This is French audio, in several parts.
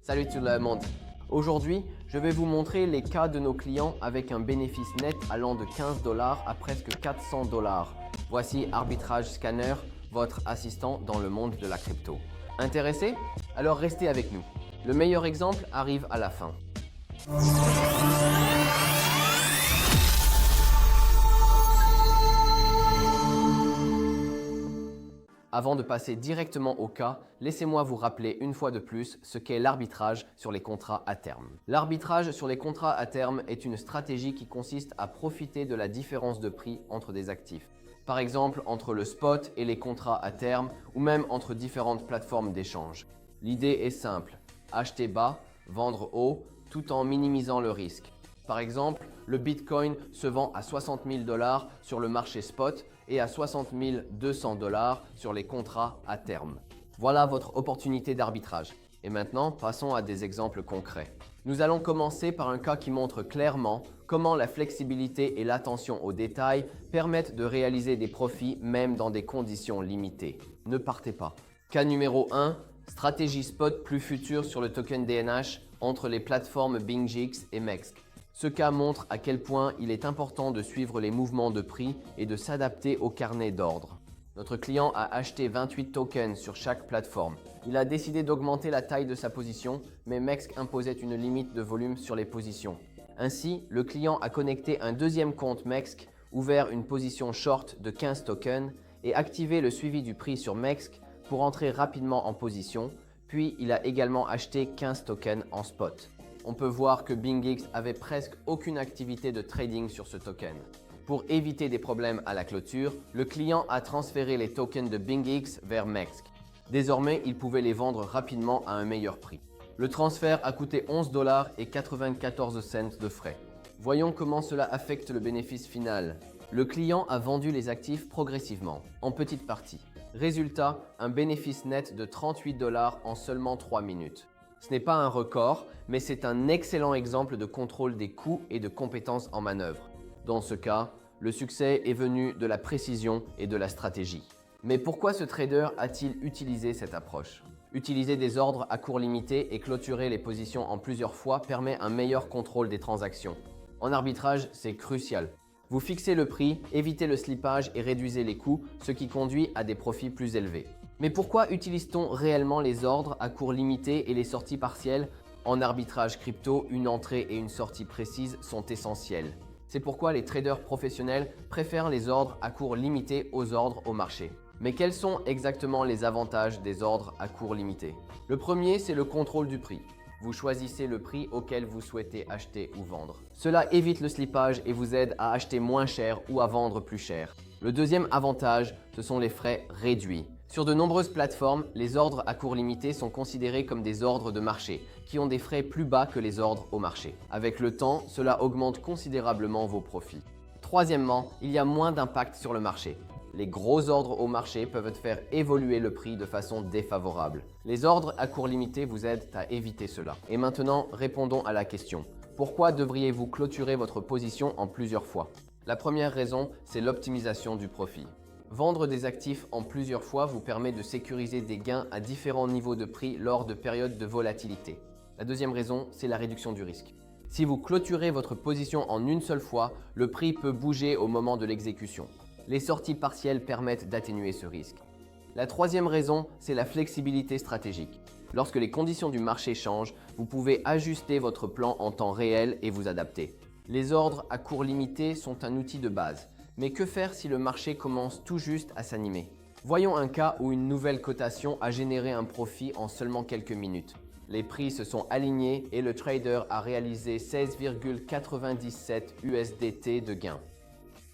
Salut tout le monde. Aujourd'hui, je vais vous montrer les cas de nos clients avec un bénéfice net allant de 15 $ à presque 400 $. Voici Arbitrage Scanner, votre assistant dans le monde de la crypto. Intéressé? Alors restez avec nous. Le meilleur exemple arrive à la fin. Avant de passer directement au cas, laissez-moi vous rappeler une fois de plus ce qu'est l'arbitrage sur les contrats à terme. L'arbitrage sur les contrats à terme est une stratégie qui consiste à profiter de la différence de prix entre des actifs. Par exemple, entre le spot et les contrats à terme ou même entre différentes plateformes d'échange. L'idée est simple, acheter bas, vendre haut, tout en minimisant le risque. Par exemple, le Bitcoin se vend à 60 000 $ sur le marché spot et à 60 200 $ sur les contrats à terme. Voilà votre opportunité d'arbitrage. Et maintenant, passons à des exemples concrets. Nous allons commencer par un cas qui montre clairement comment la flexibilité et l'attention aux détails permettent de réaliser des profits même dans des conditions limitées. Ne partez pas. Cas numéro 1, stratégie spot plus future sur le token DNH entre les plateformes BingX et MEXC. Ce cas montre à quel point il est important de suivre les mouvements de prix et de s'adapter au carnet d'ordre. Notre client a acheté 28 tokens sur chaque plateforme. Il a décidé d'augmenter la taille de sa position, mais MEXC imposait une limite de volume sur les positions. Ainsi, le client a connecté un deuxième compte MEXC, ouvert une position short de 15 tokens et activé le suivi du prix sur MEXC pour entrer rapidement en position, puis il a également acheté 15 tokens en spot. On peut voir que BingX avait presque aucune activité de trading sur ce token. Pour éviter des problèmes à la clôture, le client a transféré les tokens de BingX vers MEXC. Désormais, il pouvait les vendre rapidement à un meilleur prix. Le transfert a coûté 11 $ et 94 cents de frais. Voyons comment cela affecte le bénéfice final. Le client a vendu les actifs progressivement, en petites parties. Résultat, un bénéfice net de 38 $ en seulement 3 minutes. Ce n'est pas un record, mais c'est un excellent exemple de contrôle des coûts et de compétences en manœuvre. Dans ce cas, le succès est venu de la précision et de la stratégie. Mais pourquoi ce trader a-t-il utilisé cette approche? Utiliser des ordres à court limité et clôturer les positions en plusieurs fois permet un meilleur contrôle des transactions. En arbitrage, c'est crucial. Vous fixez le prix, évitez le slippage et réduisez les coûts, ce qui conduit à des profits plus élevés. Mais pourquoi utilise-t-on réellement les ordres à court limité et les sorties partielles? En arbitrage crypto, une entrée et une sortie précises sont essentielles. C'est pourquoi les traders professionnels préfèrent les ordres à court limité aux ordres au marché. Mais quels sont exactement les avantages des ordres à court limité? Le premier, c'est le contrôle du prix. Vous choisissez le prix auquel vous souhaitez acheter ou vendre. Cela évite le slippage et vous aide à acheter moins cher ou à vendre plus cher. Le deuxième avantage, ce sont les frais réduits. Sur de nombreuses plateformes, les ordres à court limité sont considérés comme des ordres de marché, qui ont des frais plus bas que les ordres au marché. Avec le temps, cela augmente considérablement vos profits. Troisièmement, il y a moins d'impact sur le marché. Les gros ordres au marché peuvent faire évoluer le prix de façon défavorable. Les ordres à court limité vous aident à éviter cela. Et maintenant, répondons à la question. Pourquoi devriez-vous clôturer votre position en plusieurs fois? La première raison, c'est l'optimisation du profit. Vendre des actifs en plusieurs fois vous permet de sécuriser des gains à différents niveaux de prix lors de périodes de volatilité. La deuxième raison, c'est la réduction du risque. Si vous clôturez votre position en une seule fois, le prix peut bouger au moment de l'exécution. Les sorties partielles permettent d'atténuer ce risque. La troisième raison, c'est la flexibilité stratégique. Lorsque les conditions du marché changent, vous pouvez ajuster votre plan en temps réel et vous adapter. Les ordres à court limité sont un outil de base. Mais que faire si le marché commence tout juste à s'animer? Voyons un cas où une nouvelle cotation a généré un profit en seulement quelques minutes. Les prix se sont alignés et le trader a réalisé 16,97 USDT de gain.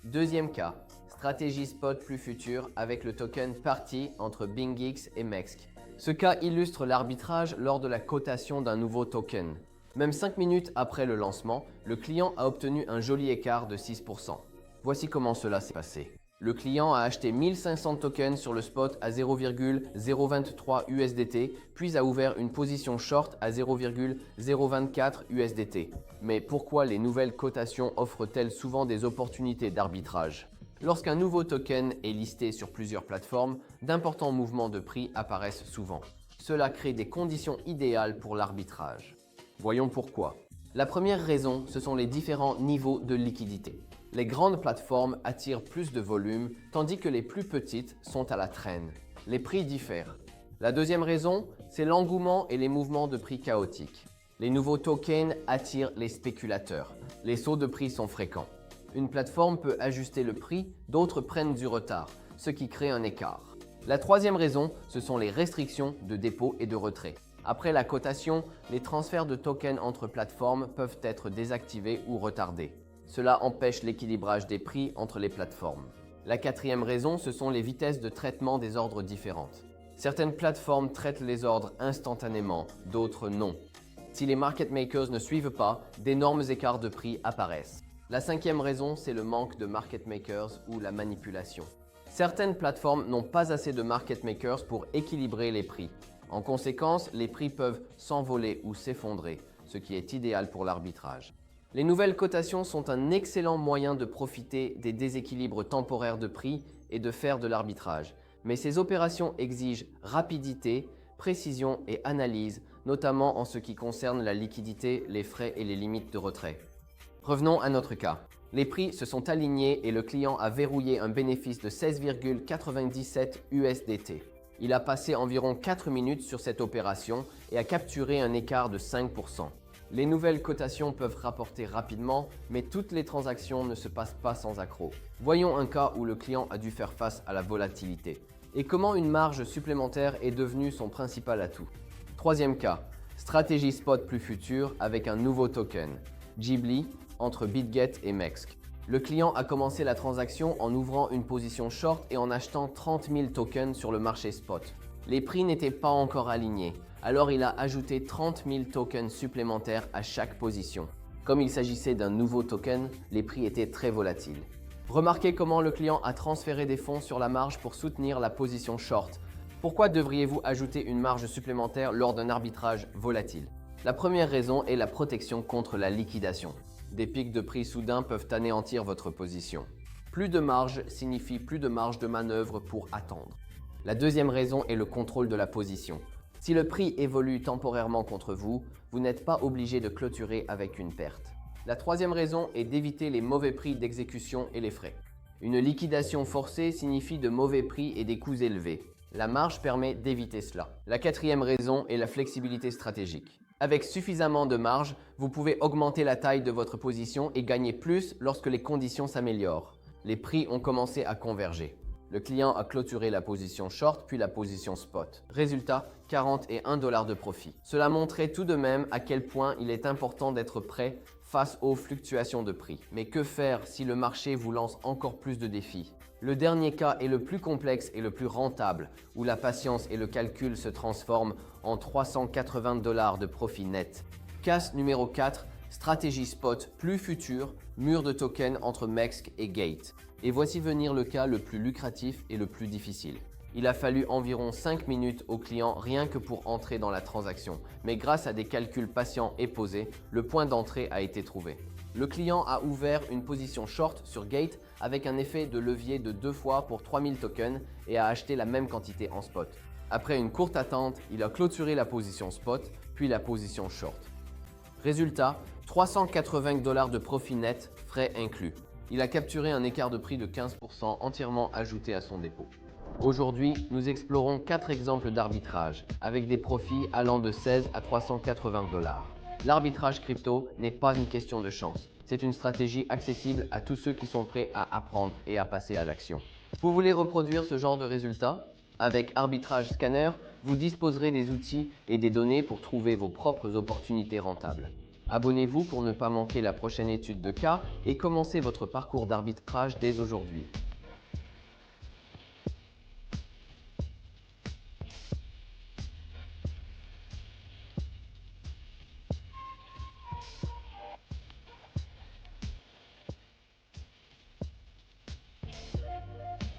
Deuxième cas, stratégie spot plus future avec le token Party entre BingX et MEXC. Ce cas illustre l'arbitrage lors de la cotation d'un nouveau token. Même 5 minutes après le lancement, le client a obtenu un joli écart de 6%. Voici comment cela s'est passé. Le client a acheté 1500 tokens sur le spot à 0,023 USDT, puis a ouvert une position short à 0,024 USDT. Mais pourquoi les nouvelles cotations offrent-elles souvent des opportunités d'arbitrage? Lorsqu'un nouveau token est listé sur plusieurs plateformes, d'importants mouvements de prix apparaissent souvent. Cela crée des conditions idéales pour l'arbitrage. Voyons pourquoi. La première raison, ce sont les différents niveaux de liquidité. Les grandes plateformes attirent plus de volume, tandis que les plus petites sont à la traîne. Les prix diffèrent. La deuxième raison, c'est l'engouement et les mouvements de prix chaotiques. Les nouveaux tokens attirent les spéculateurs. Les sauts de prix sont fréquents. Une plateforme peut ajuster le prix, d'autres prennent du retard, ce qui crée un écart. La troisième raison, ce sont les restrictions de dépôt et de retrait. Après la cotation, les transferts de tokens entre plateformes peuvent être désactivés ou retardés. Cela empêche l'équilibrage des prix entre les plateformes. La quatrième raison, ce sont les vitesses de traitement des ordres différentes. Certaines plateformes traitent les ordres instantanément, d'autres non. Si les market makers ne suivent pas, d'énormes écarts de prix apparaissent. La cinquième raison, c'est le manque de market makers ou la manipulation. Certaines plateformes n'ont pas assez de market makers pour équilibrer les prix. En conséquence, les prix peuvent s'envoler ou s'effondrer, ce qui est idéal pour l'arbitrage. Les nouvelles cotations sont un excellent moyen de profiter des déséquilibres temporaires de prix et de faire de l'arbitrage. Mais ces opérations exigent rapidité, précision et analyse, notamment en ce qui concerne la liquidité, les frais et les limites de retrait. Revenons à notre cas. Les prix se sont alignés et le client a verrouillé un bénéfice de 16,97 USDT. Il a passé environ 4 minutes sur cette opération et a capturé un écart de 5%. Les nouvelles cotations peuvent rapporter rapidement, mais toutes les transactions ne se passent pas sans accroc. Voyons un cas où le client a dû faire face à la volatilité. Et comment une marge supplémentaire est devenue son principal atout. Troisième cas, stratégie spot plus future avec un nouveau token, Ghibli, entre BitGet et MEXC. Le client a commencé la transaction en ouvrant une position short et en achetant 30 000 tokens sur le marché spot. Les prix n'étaient pas encore alignés, alors il a ajouté 30 000 tokens supplémentaires à chaque position. Comme il s'agissait d'un nouveau token, les prix étaient très volatiles. Remarquez comment le client a transféré des fonds sur la marge pour soutenir la position short. Pourquoi devriez-vous ajouter une marge supplémentaire lors d'un arbitrage volatile? La première raison est la protection contre la liquidation. Des pics de prix soudains peuvent anéantir votre position. Plus de marge signifie plus de marge de manœuvre pour attendre. La deuxième raison est le contrôle de la position. Si le prix évolue temporairement contre vous, vous n'êtes pas obligé de clôturer avec une perte. La troisième raison est d'éviter les mauvais prix d'exécution et les frais. Une liquidation forcée signifie de mauvais prix et des coûts élevés. La marge permet d'éviter cela. La quatrième raison est la flexibilité stratégique. Avec suffisamment de marge, vous pouvez augmenter la taille de votre position et gagner plus lorsque les conditions s'améliorent. Les prix ont commencé à converger. Le client a clôturé la position short puis la position spot. Résultat, 41 $ de profit. Cela montrait tout de même à quel point il est important d'être prêt face aux fluctuations de prix. Mais que faire si le marché vous lance encore plus de défis? Le dernier cas est le plus complexe et le plus rentable, où la patience et le calcul se transforment en 380 $ de profit net. Cas numéro 4, stratégie spot plus future, mur de tokens entre MEXC et Gate. Et voici venir le cas le plus lucratif et le plus difficile. Il a fallu environ 5 minutes au client rien que pour entrer dans la transaction, mais grâce à des calculs patients et posés, le point d'entrée a été trouvé. Le client a ouvert une position short sur Gate avec un effet de levier de 2 fois pour 3000 tokens et a acheté la même quantité en spot. Après une courte attente, il a clôturé la position spot, puis la position short. Résultat, 380 $ de profit net, frais inclus. Il a capturé un écart de prix de 15% entièrement ajouté à son dépôt. Aujourd'hui, nous explorons 4 exemples d'arbitrage, avec des profits allant de 16 à 380 $. L'arbitrage crypto n'est pas une question de chance. C'est une stratégie accessible à tous ceux qui sont prêts à apprendre et à passer à l'action. Vous voulez reproduire ce genre de résultats? Avec Arbitrage Scanner, vous disposerez des outils et des données pour trouver vos propres opportunités rentables. Abonnez-vous pour ne pas manquer la prochaine étude de cas et commencez votre parcours d'arbitrage dès aujourd'hui.